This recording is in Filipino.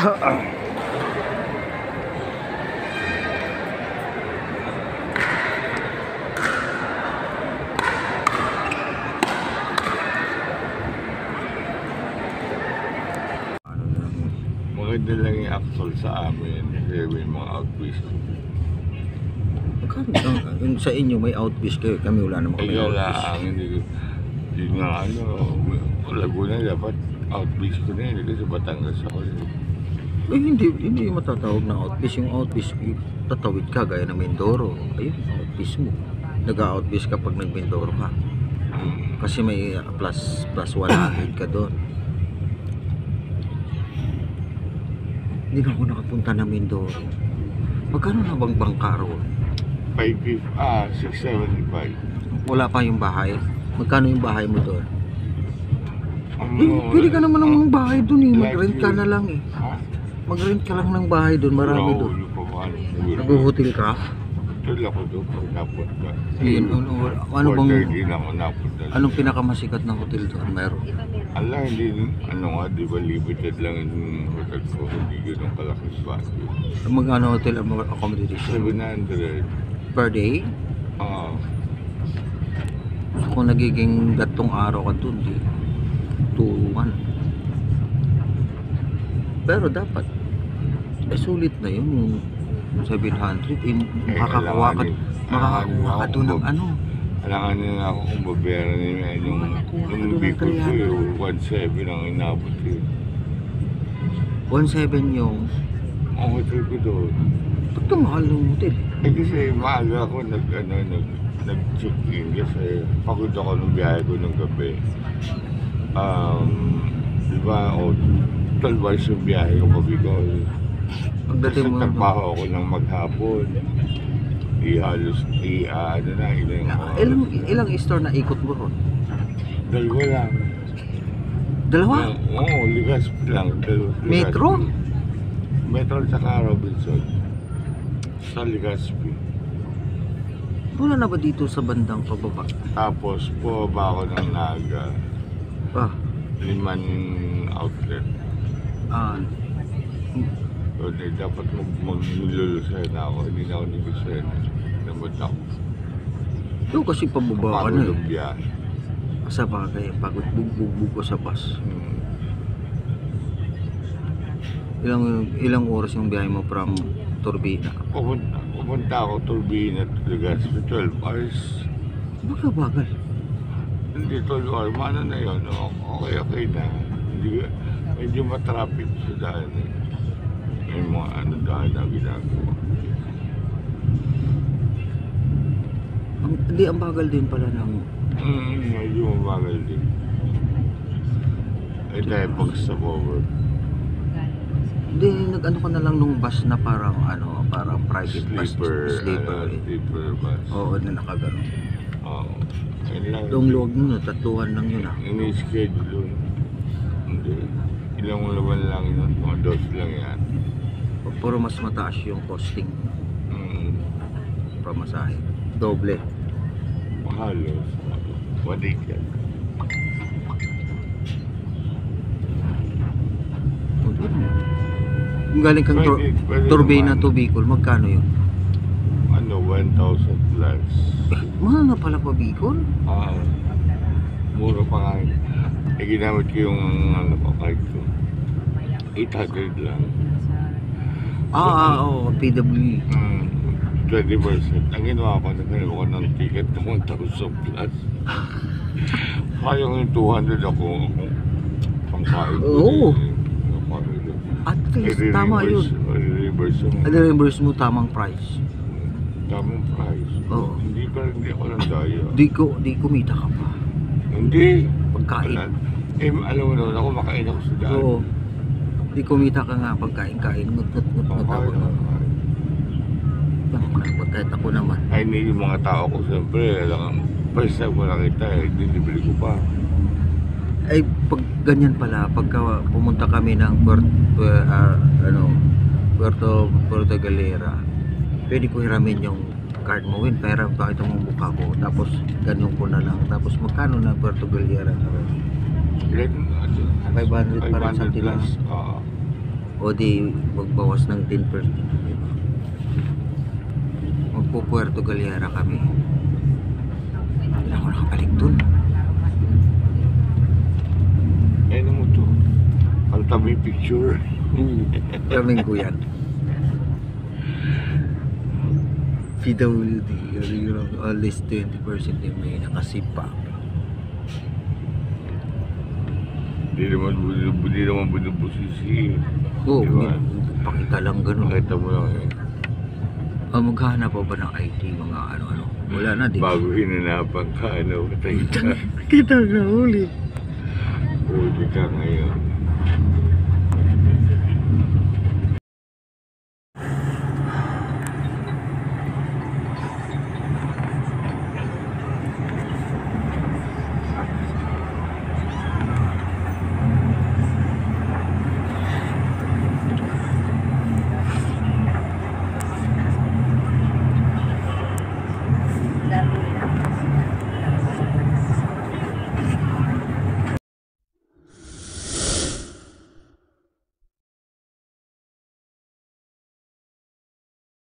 Maganda lang yung actual sa amin. Kasi may mga outfish. Yung sa inyo may outfish kayo, kami wala naman kami Kaya outfish. lang, hindi nga Laguna dapat outfish ko na yun. Kasi Batangas ako yun. Hindi matatawag na outfish. Yung outfish, tatawid ka gaya ng Mindoro. Ayun, outfish mo. Nag-outfish ka pag nag-Mindoro ka. Kasi may plus 100 ka doon. Hindi na ako nakapunta ng Mindoro. Magkano na bang bangka roon? 675. Wala pa yung bahay. Magkano yung bahay mo doon? Pwede ka naman ng bahay doon eh. Mag-rent ka na lang eh. Ha? Mag-rent ka lang ng bahay doon. Marami doon. Nag-hotel ka? Hotel ako doon pag napunta. Ano bang, Hindi na ako napunta. anong pinakamasikat na hotel doon? Meron? Ala, hindi, di ba limited lang yung hotel ko. Hindi ganun kalaking budget. Magkano hotel accommodation? 700. Per day? So, kung nagiging gatong araw ka doon, di 2-1. Pero dapat, sulit na yun. 700. Makakakuha ka doon ng ano. Kailangan nila ako kung babayaran nila yung biko ko yung 1.7 ang inabot ko. 1.7 yung Ang hotel ko doon. ba't ka mahal ng hotel? Kasi maaga ako nag-check-in kasi pagod ako ng biyahe ko ng gabi. Diba, 12 hours yung biyahe ko pabigol. Pagdating mo Nagtrabaho ako ng maghapon. ilang store na ikot mo ron? Dalawa lang. Dalawa? Oo, Legazpi lang. Metro? Metro at saka Robinson. Sa Legazpi. Wala na ba dito sa bandang pababa? Tapos po ba ako ng Naga. Liman outlet. So, dapat maglulusan ako. Hindi na ako naglusan. Namot ako. Yung kasi pababa ka na Pagod eh. ang biyahe. Sa bagay, pagod bugbog ko sa bus. Ilang oras yung biyahe mo from Turbina? Pupunta ako Turbina to Legazpi. 12 hours. Baka bagal. Hindi 12 hours. Mano na yun. Okay na. Medyo matraffic sa daan eh. May mga daan na ginagawa. Hindi, ang bagal din pala ng... Medyo mabagal din. Ay dahil pag stop over. Hindi, nag-ano ka na lang nung bus na parang private bus. Sleeper bus. Oo, na nakagano. Oo. Ayun lang. Yung loob nun, tatuan lang yun ah. Ini-schedule yun. Hindi. Ilang laban lang yun. Mga dos lang yan. Puro mas mataas yung costing. Pamasahe. Doble. Halos. Wadik yan. Kung galing kang Pwede Turbina naman. to Bicol, magkano yun? 1,000 plus. Mahal na pala pa Bicol? Mura pa nga. Ginamit ko yung card ko. 800 lang. Oo, PWE. 20%. Ang ginawa ko, nagkaroon ko ng ticket ng 1,000 plus. Kaya yung 200 ako pangkain ko. Oo. At least, tama yun. I-reimburse mo tamang price. Tamang price. Oo. Hindi ako lang daya. Di kumita ka pa. Hindi. Pagkain. Alam mo naman ako, makain ako sa daan. Oo. Di kumita ka nga pagkain-kain. Ngut-ngut ako na. Kahit ako naman. Ay, hindi yung mga tao ko, siyempre, first time ko nakita, dinibili ko pa. Ay, pag ganyan pala, pagka pumunta kami ng Puerto Galera, pwede ko hiramin yung card mo. Pera, pakita mo mukha ko. Tapos, ganyan ko na lang. Tapos, magkano na Puerto Galera na rin? 500 pa rin something lang. O di magbawas ng 10%. Magpo Puerto Galera kami. Hindi na ako nakabalik dun. Ano mo to? Paltabi picture. Kaming ko yan. PWD, at least 20% yung may nakasipa. Hindi naman binubusisi. Oo, Diba? pakita lang ganun. Makita mo lang eh. Maghanap pa ba ng ID, mga ano-ano? Wala na, di ba? Bago hinanapan ka, ano, kita. Kita na ulit. Huli ka ngayon.